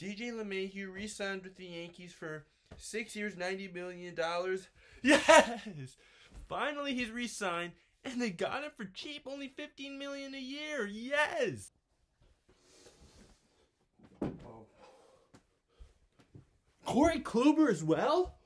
DJ LeMahieu re-signed with the Yankees for 6 years, $90 million. Yes! Finally, he's re-signed, and they got him for cheap, only $15 million a year. Yes! Corey Kluber as well?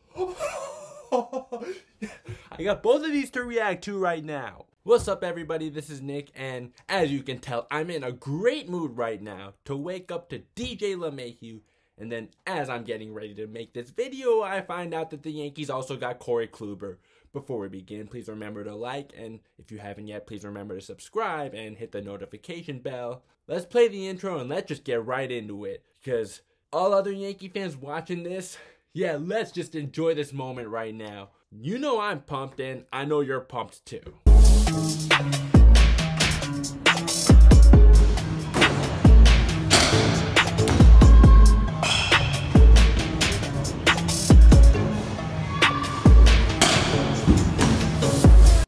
I got both of these to react to right now. What's up, everybody? This is Nick, and as you can tell, I'm in a great mood right now to wake up to DJ LeMahieu. And then as I'm getting ready to make this video, I find out that the Yankees also got Corey Kluber. Before we begin, please remember to like, and if you haven't yet, please remember to subscribe and hit the notification bell. Let's play the intro and let's just get right into it, because all other Yankee fans watching this, yeah, let's just enjoy this moment right now. You know I'm pumped, and I know you're pumped too.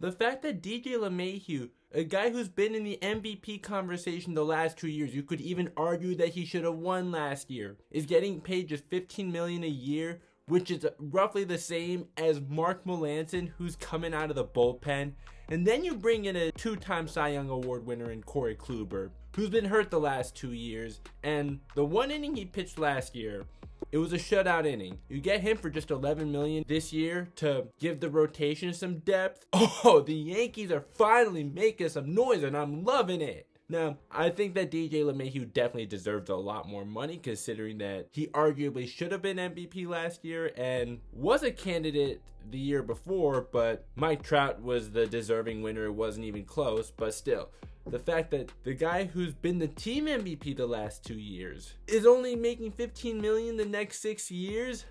The fact that DJ LeMahieu, a guy who's been in the MVP conversation the last 2 years, you could even argue that he should have won last year, is getting paid just $15 million a year, which is roughly the same as Mark Melancon, who's coming out of the bullpen. And then you bring in a two-time Cy Young Award winner in Corey Kluber, who's been hurt the last 2 years, and the one inning he pitched last year, it was a shutout inning. You get him for just $11 million this year to give the rotation some depth. Oh, the Yankees are finally making some noise, and I'm loving it. Now, I think that DJ LeMahieu definitely deserved a lot more money, considering that he arguably should have been MVP last year and was a candidate the year before, but Mike Trout was the deserving winner. It wasn't even close, but still. The fact that the guy who's been the team MVP the last 2 years is only making $15 million the next 6 years,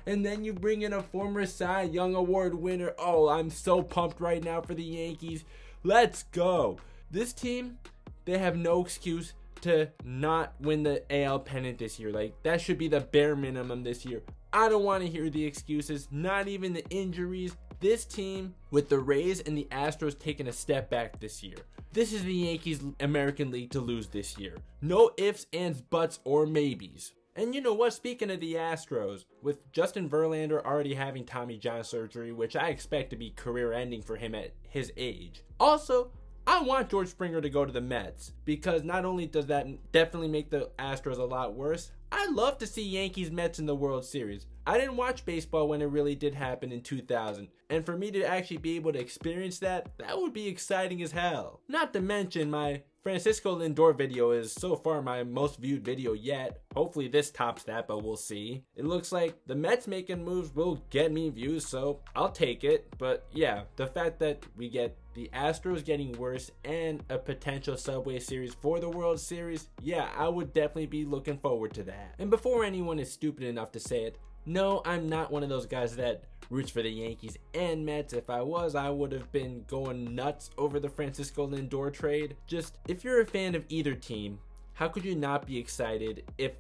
and then you bring in a former Cy Young Award winner. Oh, I'm so pumped right now for the Yankees. Let's go. This team, they have no excuse to not win the AL pennant this year. Like, that should be the bare minimum this year. I don't want to hear the excuses, not even the injuries. This team, with the Rays and the Astros taking a step back this year, this is the Yankees American League to lose this year. No ifs, ands, buts, or maybes. And you know what? Speaking of the Astros, with Justin Verlander already having Tommy John surgery, which I expect to be career-ending for him at his age. Also, I want George Springer to go to the Mets, because not only does that definitely make the Astros a lot worse, I'd love to see Yankees Mets in the World Series. I didn't watch baseball when it really did happen in 2000, and for me to actually be able to experience that would be exciting as hell. Not to mention, my Francisco Lindor video is so far my most viewed video yet. Hopefully this tops that, but we'll see. It looks like the Mets making moves will get me views, so I'll take it. But yeah, the fact that we get the Astros getting worse and a potential Subway Series for the World Series, yeah, I would definitely be looking forward to that. And before anyone is stupid enough to say it, no, I'm not one of those guys that roots for the Yankees and Mets. If I was, I would have been going nuts over the Francisco Lindor trade. Just, if you're a fan of either team, how could you not be excited if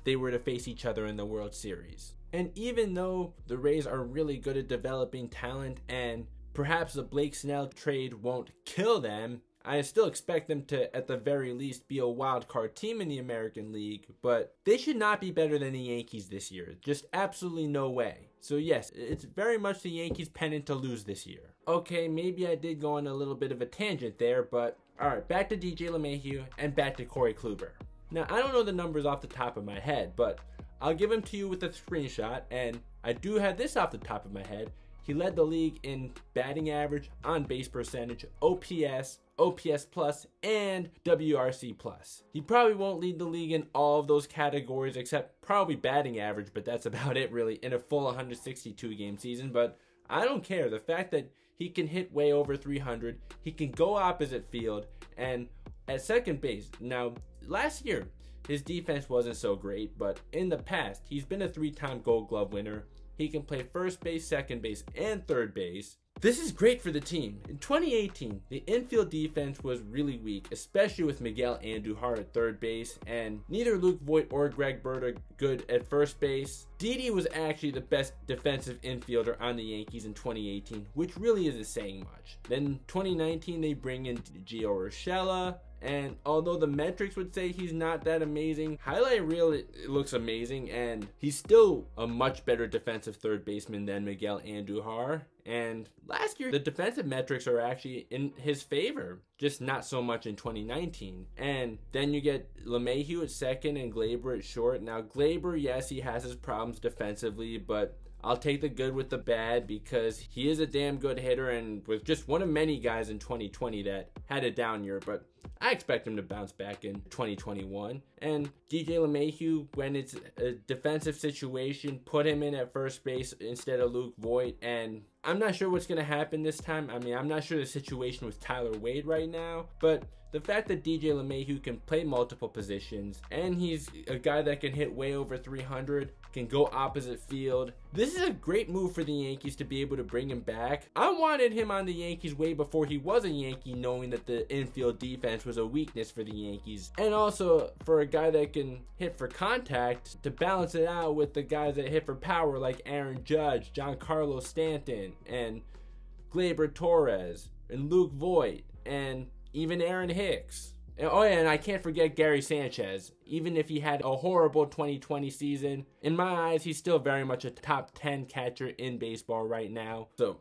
they were to face each other in the World Series? And even though the Rays are really good at developing talent, and perhaps the Blake Snell trade won't kill them, I still expect them to, at the very least, be a wild card team in the American League, but they should not be better than the Yankees this year. Just absolutely no way. So yes, it's very much the Yankees' pennant to lose this year. Okay, maybe I did go on a little bit of a tangent there, but alright, back to DJ LeMahieu and back to Corey Kluber. Now, I don't know the numbers off the top of my head, but I'll give them to you with a screenshot, and I do have this off the top of my head. He led the league in batting average, on-base percentage, OPS, OPS plus, and WRC plus. He probably won't lead the league in all of those categories except probably batting average, but that's about it really in a full 162 game season. But I don't care. The fact that he can hit way over 300, he can go opposite field, and at second base. Now, last year, his defense wasn't so great, but in the past, he's been a 3-time Gold Glove winner. He can play first base, second base, and third base. This is great for the team. In 2018, the infield defense was really weak, especially with Miguel Andujar at third base, and neither Luke Voit or Greg Bird are good at first base. Didi was actually the best defensive infielder on the Yankees in 2018, which really isn't saying much. Then 2019, they bring in Gio Urshela, And although the metrics would say he's not that amazing, highlight reel it looks amazing, and he's still a much better defensive third baseman than Miguel Andujar. And last year, the defensive metrics are actually in his favor, just not so much in 2019. And then you get LeMahieu at second and Gleyber at short. Now, Gleyber, yes, he has his problems defensively, but I'll take the good with the bad because he is a damn good hitter and was just one of many guys in 2020 that had a down year, but I expect him to bounce back in 2021. And DJ LeMahieu, when it's a defensive situation, put him in at first base instead of Luke Voit. And I'm not sure what's going to happen this time. I mean, I'm not sure the situation with Tyler Wade right now, but the fact that DJ LeMahieu can play multiple positions and he's a guy that can hit way over 300, can go opposite field. This is a great move for the Yankees to be able to bring him back. I wanted him on the Yankees way before he was a Yankee, knowing that the infield defense was a weakness for the Yankees. And also for a guy that can hit for contact to balance it out with the guys that hit for power like Aaron Judge, Giancarlo Stanton, and Gleyber Torres, and Luke Voit, and even Aaron Hicks. Oh yeah, and I can't forget Gary Sanchez. Even if he had a horrible 2020 season, in my eyes, he's still very much a top 10 catcher in baseball right now. So,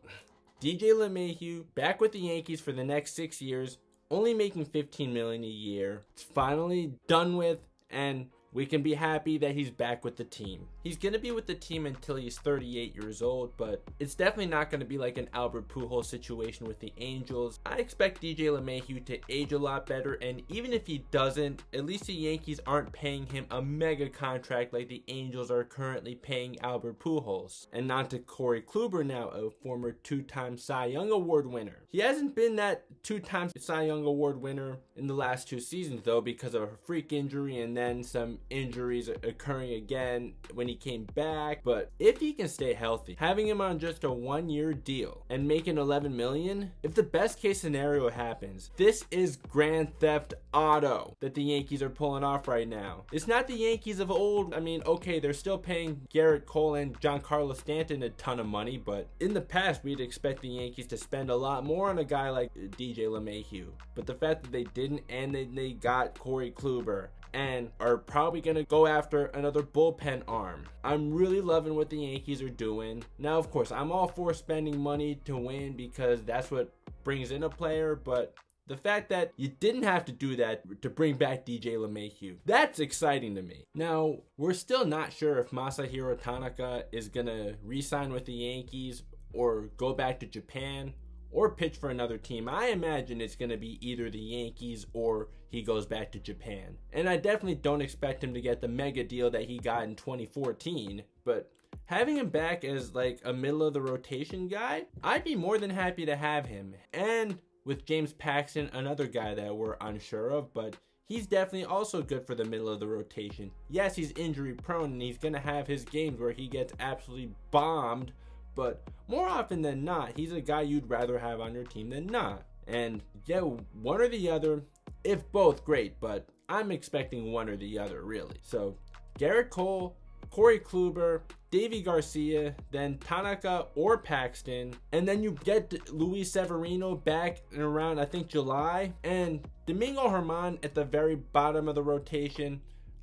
DJ LeMahieu back with the Yankees for the next 6 years, only making $15 million a year. It's finally done with, and we can be happy that he's back with the team. He's going to be with the team until he's 38 years old, but it's definitely not going to be like an Albert Pujols situation with the Angels. I expect DJ LeMahieu to age a lot better, and even if he doesn't, at least the Yankees aren't paying him a mega contract like the Angels are currently paying Albert Pujols. And on to Corey Kluber now, a former two-time Cy Young Award winner. He hasn't been that two-time Cy Young Award winner in the last 2 seasons though, because of a freak injury and then some injuries occurring again when he came back. But if he can stay healthy, having him on just a 1-year deal and making $11 million, if the best case scenario happens, this is Grand Theft Auto that the Yankees are pulling off right now. It's not the Yankees of old. I mean, okay, they're still paying Garrett Cole and Giancarlo Stanton a ton of money, but in the past we'd expect the Yankees to spend a lot more on a guy like DJ LeMahieu. But the fact that they didn't, and they got Corey Kluber and are probably going to go after another bullpen arm. I'm really loving what the Yankees are doing. Now, of course, I'm all for spending money to win because that's what brings in a player, but the fact that you didn't have to do that to bring back DJ LeMahieu, that's exciting to me. Now, we're still not sure if Masahiro Tanaka is going to re-sign with the Yankees or go back to Japan or pitch for another team. I imagine it's going to be either the Yankees or he goes back to Japan. And I definitely don't expect him to get the mega deal that he got in 2014, but having him back as like a middle of the rotation guy, I'd be more than happy to have him. And with James Paxton, another guy that we're unsure of, but he's definitely also good for the middle of the rotation. Yes, he's injury prone and he's going to have his games where he gets absolutely bombed, but more often than not, he's a guy you'd rather have on your team than not. And yeah, one or the other, if both, great, but I'm expecting one or the other, really. So Garrett Cole, Corey Kluber, Davy Garcia, then Tanaka or Paxton, and then you get Luis Severino back in around, I think, July, and Domingo Germán at the very bottom of the rotation.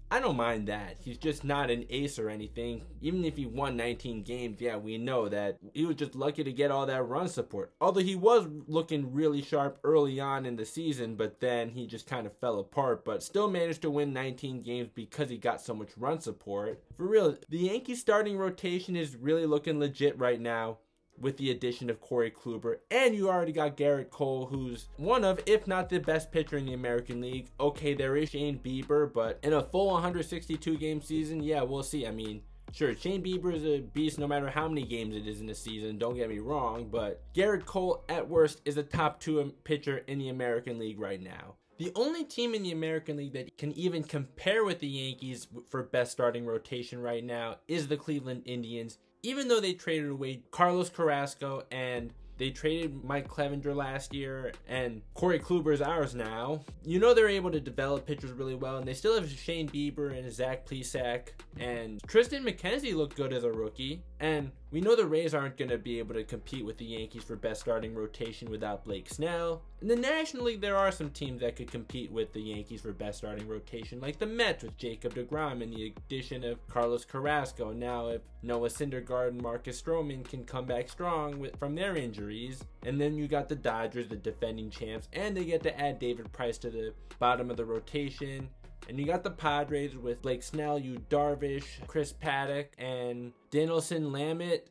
I don't mind that. He's just not an ace or anything. Even if he won 19 games, yeah, we know that he was just lucky to get all that run support. Although he was looking really sharp early on in the season, but then he just kind of fell apart, but still managed to win 19 games because he got so much run support. For real, the Yankees starting rotation is really looking legit right now, with the addition of Corey Kluber, and you already got Garrett Cole, who's one of, if not the best pitcher in the American League. Okay, there is Shane Bieber, but in a full 162 game season, yeah, we'll see. I mean, sure, Shane Bieber is a beast no matter how many games it is in a season, don't get me wrong, but Garrett Cole, at worst, is a top 2 pitcher in the American League right now. The only team in the American League that can even compare with the Yankees for best starting rotation right now is the Cleveland Indians. Even though they traded away Carlos Carrasco and they traded Mike Clevenger last year and Corey Kluber is ours now, you know they're able to develop pitchers really well, and they still have Shane Bieber and Zach Plesac, and Tristan McKenzie looked good as a rookie, and we know the Rays aren't going to be able to compete with the Yankees for best starting rotation without Blake Snell. In the National League, there are some teams that could compete with the Yankees for best starting rotation, like the Mets with Jacob deGrom and the addition of Carlos Carrasco. Now, if Noah Syndergaard and Marcus Stroman can come back strong from their injuries, and then you got the Dodgers, the defending champs, and they get to add David Price to the bottom of the rotation. And you got the Padres with Blake Snell, Yu Darvish, Chris Paddock, and Dinelson Lamet.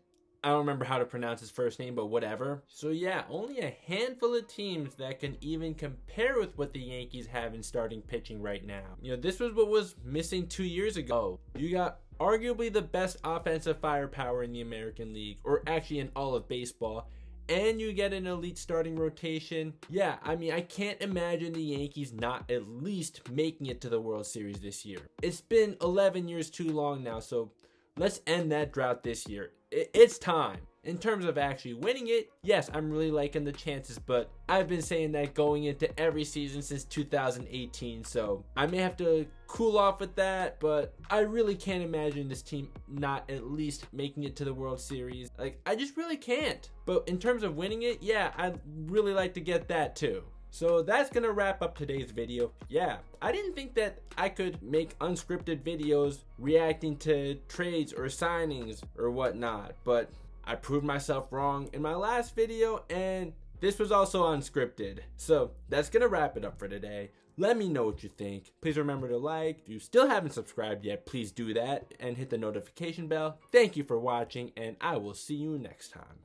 I don't remember how to pronounce his first name, but whatever. So yeah, only a handful of teams that can even compare with what the Yankees have in starting pitching right now. You know, this was what was missing 2 years ago. You got arguably the best offensive firepower in the American League, or actually in all of baseball, and you get an elite starting rotation. Yeah, I mean, I can't imagine the Yankees not at least making it to the World Series this year. It's been 11 years too long now, so let's end that drought this year. It's time. In terms of actually winning it, yes, I'm really liking the chances, but I've been saying that going into every season since 2018, so I may have to cool off with that, but I really can't imagine this team not at least making it to the World Series. Like, I just really can't. But in terms of winning it, yeah, I'd really like to get that too. So that's gonna wrap up today's video. Yeah, I didn't think that I could make unscripted videos reacting to trades or signings or whatnot, but I proved myself wrong in my last video, and this was also unscripted. So that's gonna wrap it up for today. Let me know what you think. Please remember to like. If you still haven't subscribed yet, please do that and hit the notification bell. Thank you for watching, and I will see you next time.